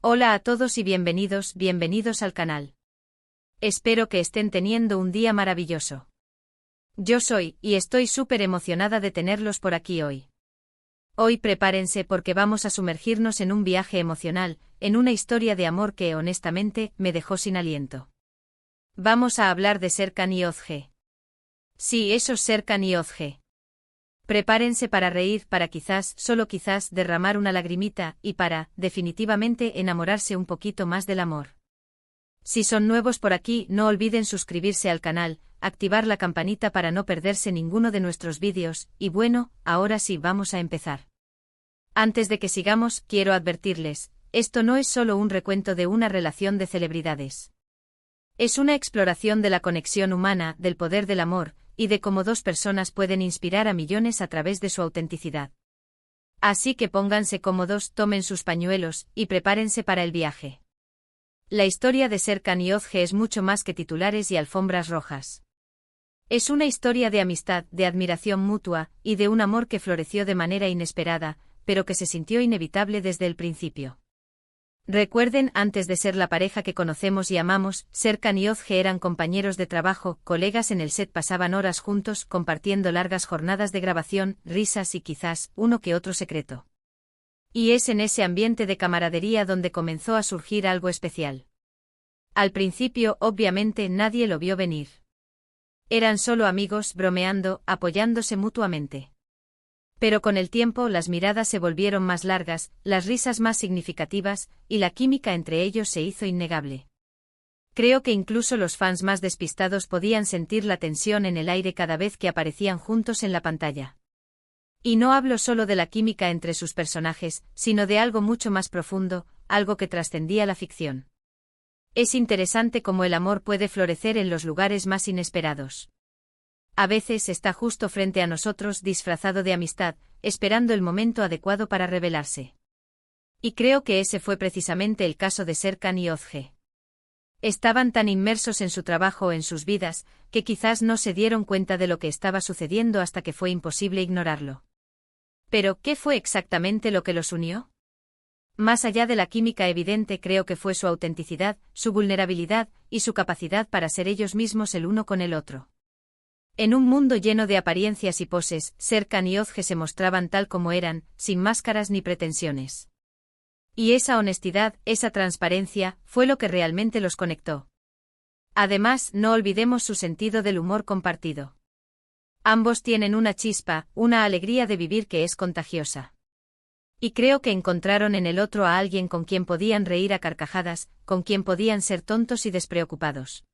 Hola a todos y bienvenidos al canal. Espero que estén teniendo un día maravilloso. Yo soy, y estoy súper emocionada de tenerlos por aquí hoy. Hoy prepárense porque vamos a sumergirnos en un viaje emocional, en una historia de amor que honestamente me dejó sin aliento. Vamos a hablar de Serkan y Özge. Sí, esos Serkan y Özge. Prepárense para reír, para quizás, solo quizás, derramar una lagrimita, y para, definitivamente, enamorarse un poquito más del amor. Si son nuevos por aquí, no olviden suscribirse al canal, activar la campanita para no perderse ninguno de nuestros vídeos, y bueno, ahora sí vamos a empezar. Antes de que sigamos, quiero advertirles, esto no es solo un recuento de una relación de celebridades. Es una exploración de la conexión humana, del poder del amor, y de cómo dos personas pueden inspirar a millones a través de su autenticidad. Así que pónganse cómodos, tomen sus pañuelos, y prepárense para el viaje. La historia de Serkan y Özge es mucho más que titulares y alfombras rojas. Es una historia de amistad, de admiración mutua, y de un amor que floreció de manera inesperada, pero que se sintió inevitable desde el principio. Recuerden, antes de ser la pareja que conocemos y amamos, Serkan y Özge eran compañeros de trabajo, colegas en el set, pasaban horas juntos, compartiendo largas jornadas de grabación, risas y quizás, uno que otro secreto. Y es en ese ambiente de camaradería donde comenzó a surgir algo especial. Al principio, obviamente, nadie lo vio venir. Eran solo amigos, bromeando, apoyándose mutuamente. Pero con el tiempo las miradas se volvieron más largas, las risas más significativas, y la química entre ellos se hizo innegable. Creo que incluso los fans más despistados podían sentir la tensión en el aire cada vez que aparecían juntos en la pantalla. Y no hablo solo de la química entre sus personajes, sino de algo mucho más profundo, algo que trascendía la ficción. Es interesante cómo el amor puede florecer en los lugares más inesperados. A veces está justo frente a nosotros disfrazado de amistad, esperando el momento adecuado para revelarse. Y creo que ese fue precisamente el caso de Serkan y Özge. Estaban tan inmersos en su trabajo o en sus vidas, que quizás no se dieron cuenta de lo que estaba sucediendo hasta que fue imposible ignorarlo. Pero, ¿qué fue exactamente lo que los unió? Más allá de la química evidente, creo que fue su autenticidad, su vulnerabilidad, y su capacidad para ser ellos mismos el uno con el otro. En un mundo lleno de apariencias y poses, Serkan y Özge se mostraban tal como eran, sin máscaras ni pretensiones. Y esa honestidad, esa transparencia, fue lo que realmente los conectó. Además, no olvidemos su sentido del humor compartido. Ambos tienen una chispa, una alegría de vivir que es contagiosa. Y creo que encontraron en el otro a alguien con quien podían reír a carcajadas, con quien podían ser tontos y despreocupados.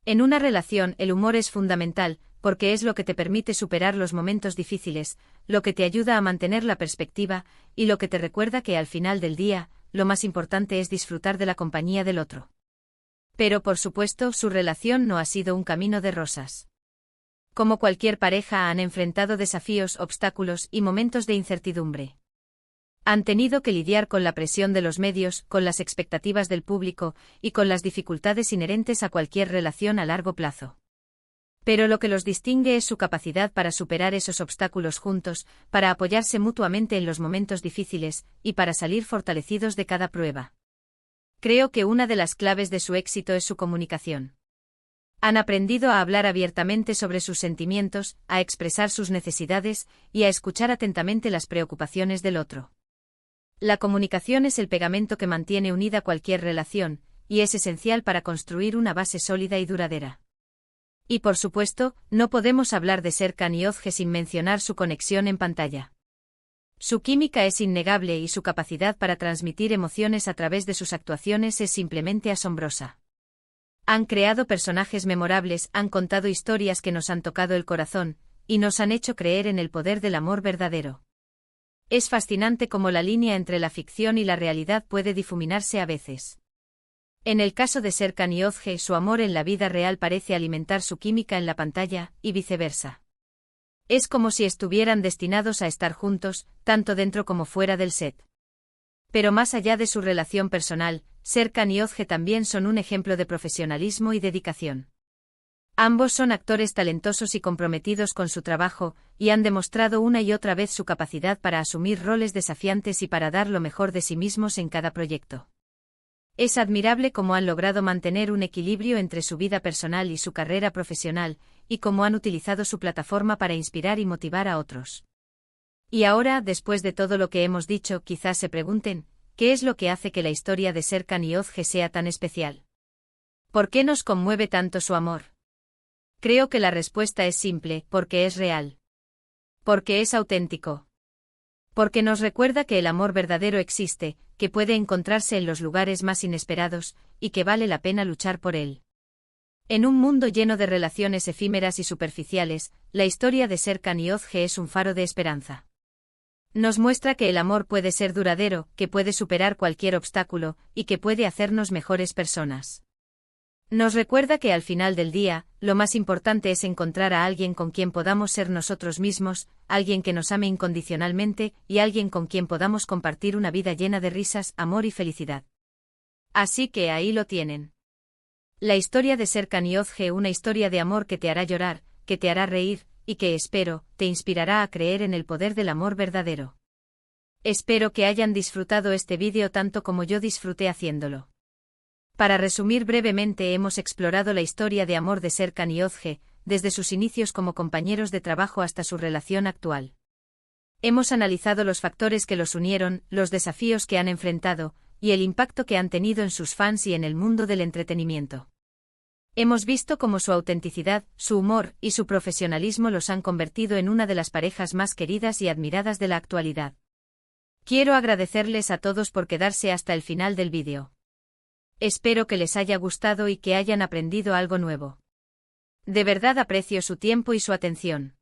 En una relación, el humor es fundamental, porque es lo que te permite superar los momentos difíciles, lo que te ayuda a mantener la perspectiva, y lo que te recuerda que al final del día, lo más importante es disfrutar de la compañía del otro. Pero por supuesto, su relación no ha sido un camino de rosas. Como cualquier pareja, han enfrentado desafíos, obstáculos y momentos de incertidumbre. Han tenido que lidiar con la presión de los medios, con las expectativas del público, y con las dificultades inherentes a cualquier relación a largo plazo. Pero lo que los distingue es su capacidad para superar esos obstáculos juntos, para apoyarse mutuamente en los momentos difíciles, y para salir fortalecidos de cada prueba. Creo que una de las claves de su éxito es su comunicación. Han aprendido a hablar abiertamente sobre sus sentimientos, a expresar sus necesidades, y a escuchar atentamente las preocupaciones del otro. La comunicación es el pegamento que mantiene unida cualquier relación, y es esencial para construir una base sólida y duradera. Y por supuesto, no podemos hablar de Serkan y Özge sin mencionar su conexión en pantalla. Su química es innegable y su capacidad para transmitir emociones a través de sus actuaciones es simplemente asombrosa. Han creado personajes memorables, han contado historias que nos han tocado el corazón, y nos han hecho creer en el poder del amor verdadero. Es fascinante cómo la línea entre la ficción y la realidad puede difuminarse a veces. En el caso de Serkan y Özge, su amor en la vida real parece alimentar su química en la pantalla, y viceversa. Es como si estuvieran destinados a estar juntos, tanto dentro como fuera del set. Pero más allá de su relación personal, Serkan y Özge también son un ejemplo de profesionalismo y dedicación. Ambos son actores talentosos y comprometidos con su trabajo, y han demostrado una y otra vez su capacidad para asumir roles desafiantes y para dar lo mejor de sí mismos en cada proyecto. Es admirable cómo han logrado mantener un equilibrio entre su vida personal y su carrera profesional, y cómo han utilizado su plataforma para inspirar y motivar a otros. Y ahora, después de todo lo que hemos dicho, quizás se pregunten, ¿qué es lo que hace que la historia de Serkan y Özge sea tan especial? ¿Por qué nos conmueve tanto su amor? Creo que la respuesta es simple, porque es real. Porque es auténtico. Porque nos recuerda que el amor verdadero existe, que puede encontrarse en los lugares más inesperados, y que vale la pena luchar por él. En un mundo lleno de relaciones efímeras y superficiales, la historia de Serkan y Özge es un faro de esperanza. Nos muestra que el amor puede ser duradero, que puede superar cualquier obstáculo, y que puede hacernos mejores personas. Nos recuerda que al final del día, lo más importante es encontrar a alguien con quien podamos ser nosotros mismos, alguien que nos ame incondicionalmente, y alguien con quien podamos compartir una vida llena de risas, amor y felicidad. Así que ahí lo tienen. La historia de Serkan y Özge, una historia de amor que te hará llorar, que te hará reír, y que espero, te inspirará a creer en el poder del amor verdadero. Espero que hayan disfrutado este vídeo tanto como yo disfruté haciéndolo. Para resumir brevemente, hemos explorado la historia de amor de Serkan y Özge, desde sus inicios como compañeros de trabajo hasta su relación actual. Hemos analizado los factores que los unieron, los desafíos que han enfrentado, y el impacto que han tenido en sus fans y en el mundo del entretenimiento. Hemos visto cómo su autenticidad, su humor y su profesionalismo los han convertido en una de las parejas más queridas y admiradas de la actualidad. Quiero agradecerles a todos por quedarse hasta el final del vídeo. Espero que les haya gustado y que hayan aprendido algo nuevo. De verdad aprecio su tiempo y su atención.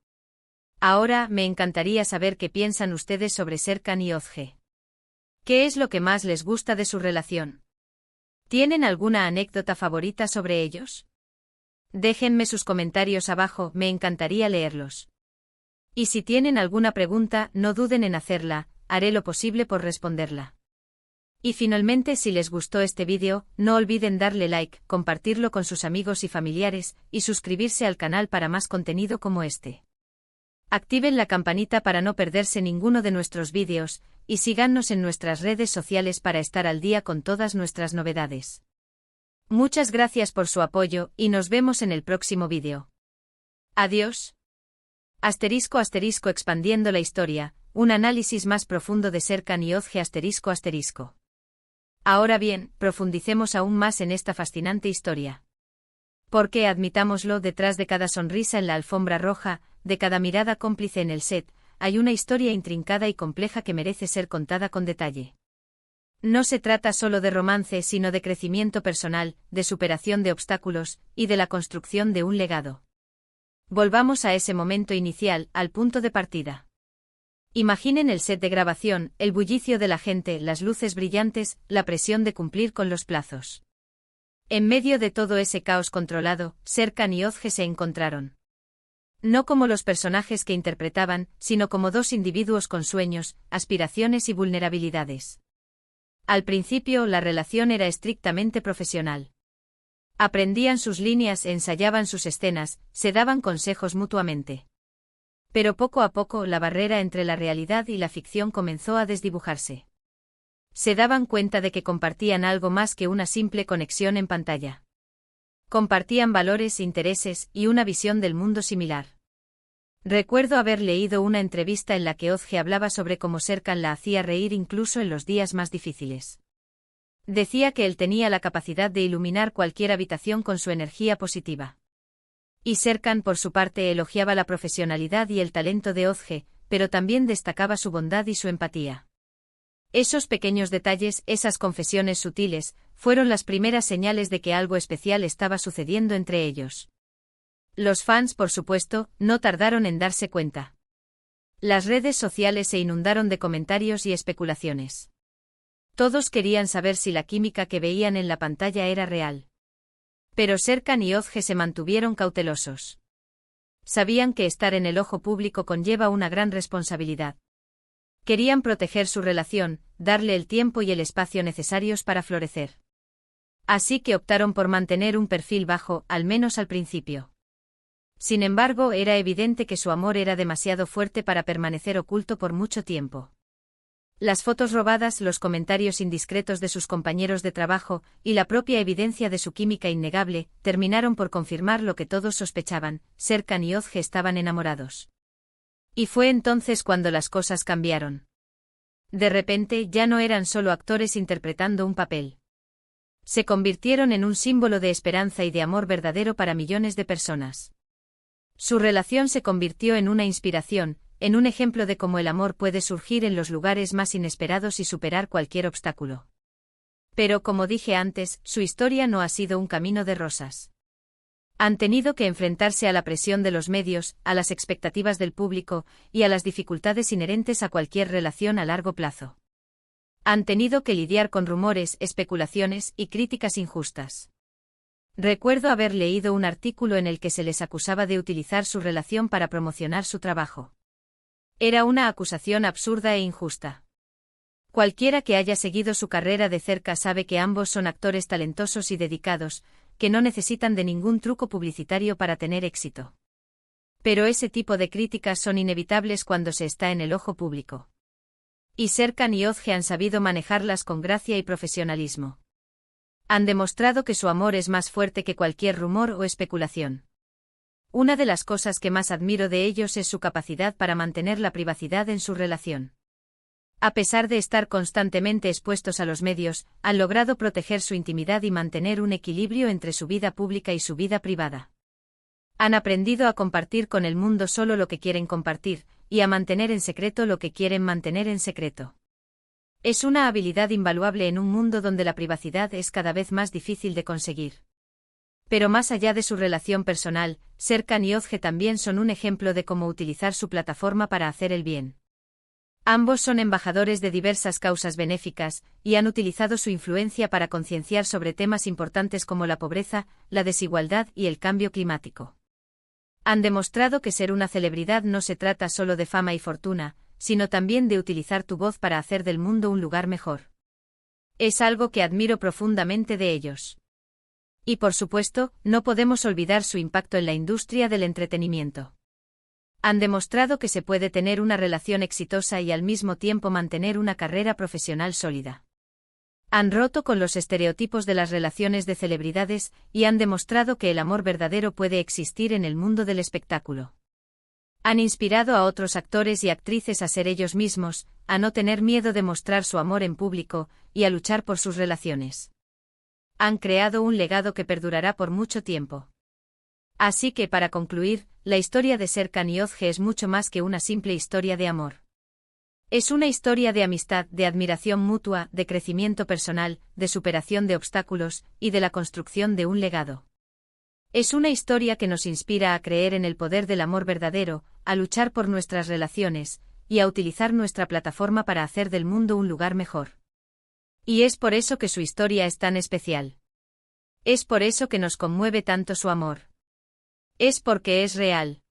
Ahora, me encantaría saber qué piensan ustedes sobre Serkan y Özge. ¿Qué es lo que más les gusta de su relación? ¿Tienen alguna anécdota favorita sobre ellos? Déjenme sus comentarios abajo, me encantaría leerlos. Y si tienen alguna pregunta, no duden en hacerla, haré lo posible por responderla. Y finalmente, si les gustó este vídeo, no olviden darle like, compartirlo con sus amigos y familiares, y suscribirse al canal para más contenido como este. Activen la campanita para no perderse ninguno de nuestros vídeos, y síganos en nuestras redes sociales para estar al día con todas nuestras novedades. Muchas gracias por su apoyo, y nos vemos en el próximo vídeo. Adiós. *** expandiendo la historia, un análisis más profundo de Serkan y Özge ***. Ahora bien, profundicemos aún más en esta fascinante historia. Porque, admitámoslo, detrás de cada sonrisa en la alfombra roja, de cada mirada cómplice en el set, hay una historia intrincada y compleja que merece ser contada con detalle. No se trata solo de romance, sino de crecimiento personal, de superación de obstáculos, y de la construcción de un legado. Volvamos a ese momento inicial, al punto de partida. Imaginen el set de grabación, el bullicio de la gente, las luces brillantes, la presión de cumplir con los plazos. En medio de todo ese caos controlado, Serkan y Özge se encontraron. No como los personajes que interpretaban, sino como dos individuos con sueños, aspiraciones y vulnerabilidades. Al principio, la relación era estrictamente profesional. Aprendían sus líneas, ensayaban sus escenas, se daban consejos mutuamente. Pero poco a poco, la barrera entre la realidad y la ficción comenzó a desdibujarse. Se daban cuenta de que compartían algo más que una simple conexión en pantalla. Compartían valores, intereses y una visión del mundo similar. Recuerdo haber leído una entrevista en la que Özge hablaba sobre cómo Serkan la hacía reír incluso en los días más difíciles. Decía que él tenía la capacidad de iluminar cualquier habitación con su energía positiva. Y Serkan, por su parte, elogiaba la profesionalidad y el talento de Özge, pero también destacaba su bondad y su empatía. Esos pequeños detalles, esas confesiones sutiles, fueron las primeras señales de que algo especial estaba sucediendo entre ellos. Los fans, por supuesto, no tardaron en darse cuenta. Las redes sociales se inundaron de comentarios y especulaciones. Todos querían saber si la química que veían en la pantalla era real. Pero Serkan y Özge se mantuvieron cautelosos. Sabían que estar en el ojo público conlleva una gran responsabilidad. Querían proteger su relación, darle el tiempo y el espacio necesarios para florecer. Así que optaron por mantener un perfil bajo, al menos al principio. Sin embargo, era evidente que su amor era demasiado fuerte para permanecer oculto por mucho tiempo. Las fotos robadas, los comentarios indiscretos de sus compañeros de trabajo, y la propia evidencia de su química innegable, terminaron por confirmar lo que todos sospechaban: Serkan y Özge estaban enamorados. Y fue entonces cuando las cosas cambiaron. De repente ya no eran solo actores interpretando un papel. Se convirtieron en un símbolo de esperanza y de amor verdadero para millones de personas. Su relación se convirtió en una inspiración, en un ejemplo de cómo el amor puede surgir en los lugares más inesperados y superar cualquier obstáculo. Pero como dije antes, su historia no ha sido un camino de rosas. Han tenido que enfrentarse a la presión de los medios, a las expectativas del público, y a las dificultades inherentes a cualquier relación a largo plazo. Han tenido que lidiar con rumores, especulaciones y críticas injustas. Recuerdo haber leído un artículo en el que se les acusaba de utilizar su relación para promocionar su trabajo. Era una acusación absurda e injusta. Cualquiera que haya seguido su carrera de cerca sabe que ambos son actores talentosos y dedicados, que no necesitan de ningún truco publicitario para tener éxito. Pero ese tipo de críticas son inevitables cuando se está en el ojo público. Y Serkan y Özge han sabido manejarlas con gracia y profesionalismo. Han demostrado que su amor es más fuerte que cualquier rumor o especulación. Una de las cosas que más admiro de ellos es su capacidad para mantener la privacidad en su relación. A pesar de estar constantemente expuestos a los medios, han logrado proteger su intimidad y mantener un equilibrio entre su vida pública y su vida privada. Han aprendido a compartir con el mundo solo lo que quieren compartir, y a mantener en secreto lo que quieren mantener en secreto. Es una habilidad invaluable en un mundo donde la privacidad es cada vez más difícil de conseguir. Pero más allá de su relación personal, Serkan y Özge también son un ejemplo de cómo utilizar su plataforma para hacer el bien. Ambos son embajadores de diversas causas benéficas, y han utilizado su influencia para concienciar sobre temas importantes como la pobreza, la desigualdad y el cambio climático. Han demostrado que ser una celebridad no se trata solo de fama y fortuna, sino también de utilizar tu voz para hacer del mundo un lugar mejor. Es algo que admiro profundamente de ellos. Y por supuesto, no podemos olvidar su impacto en la industria del entretenimiento. Han demostrado que se puede tener una relación exitosa y al mismo tiempo mantener una carrera profesional sólida. Han roto con los estereotipos de las relaciones de celebridades y han demostrado que el amor verdadero puede existir en el mundo del espectáculo. Han inspirado a otros actores y actrices a ser ellos mismos, a no tener miedo de mostrar su amor en público y a luchar por sus relaciones. Han creado un legado que perdurará por mucho tiempo. Así que para concluir, la historia de Serkan y Özge es mucho más que una simple historia de amor. Es una historia de amistad, de admiración mutua, de crecimiento personal, de superación de obstáculos, y de la construcción de un legado. Es una historia que nos inspira a creer en el poder del amor verdadero, a luchar por nuestras relaciones, y a utilizar nuestra plataforma para hacer del mundo un lugar mejor. Y es por eso que su historia es tan especial. Es por eso que nos conmueve tanto su amor. Es porque es real.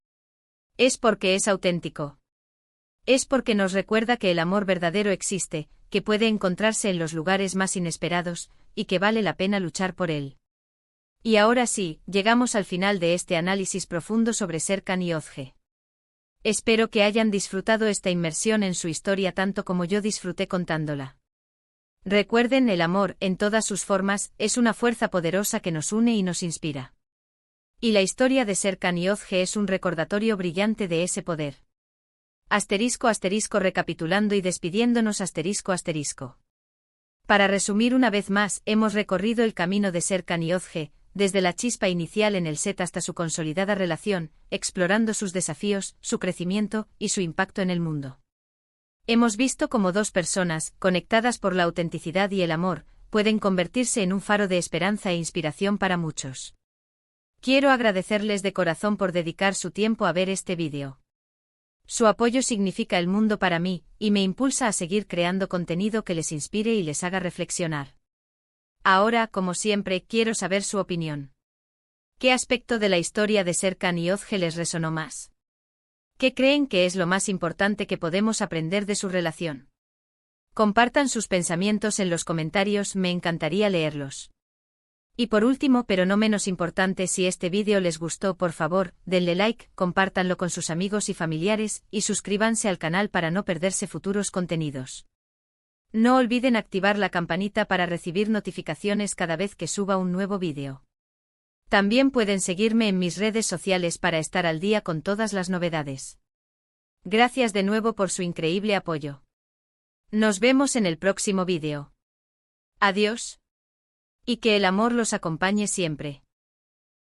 Es porque es auténtico. Es porque nos recuerda que el amor verdadero existe, que puede encontrarse en los lugares más inesperados, y que vale la pena luchar por él. Y ahora sí, llegamos al final de este análisis profundo sobre Serkan y Özge. Espero que hayan disfrutado esta inmersión en su historia tanto como yo disfruté contándola. Recuerden, el amor, en todas sus formas, es una fuerza poderosa que nos une y nos inspira. Y la historia de Serkan y Özge es un recordatorio brillante de ese poder. *** recapitulando y despidiéndonos ***. Para resumir una vez más, hemos recorrido el camino de Serkan y Özge, desde la chispa inicial en el set hasta su consolidada relación, explorando sus desafíos, su crecimiento y su impacto en el mundo. Hemos visto cómo dos personas, conectadas por la autenticidad y el amor, pueden convertirse en un faro de esperanza e inspiración para muchos. Quiero agradecerles de corazón por dedicar su tiempo a ver este vídeo. Su apoyo significa el mundo para mí, y me impulsa a seguir creando contenido que les inspire y les haga reflexionar. Ahora, como siempre, quiero saber su opinión. ¿Qué aspecto de la historia de Serkan y Özge les resonó más? ¿Qué creen que es lo más importante que podemos aprender de su relación? Compartan sus pensamientos en los comentarios, me encantaría leerlos. Y por último, pero no menos importante, si este vídeo les gustó, por favor, denle like, compártanlo con sus amigos y familiares, y suscríbanse al canal para no perderse futuros contenidos. No olviden activar la campanita para recibir notificaciones cada vez que suba un nuevo vídeo. También pueden seguirme en mis redes sociales para estar al día con todas las novedades. Gracias de nuevo por su increíble apoyo. Nos vemos en el próximo vídeo. Adiós. Y que el amor los acompañe siempre.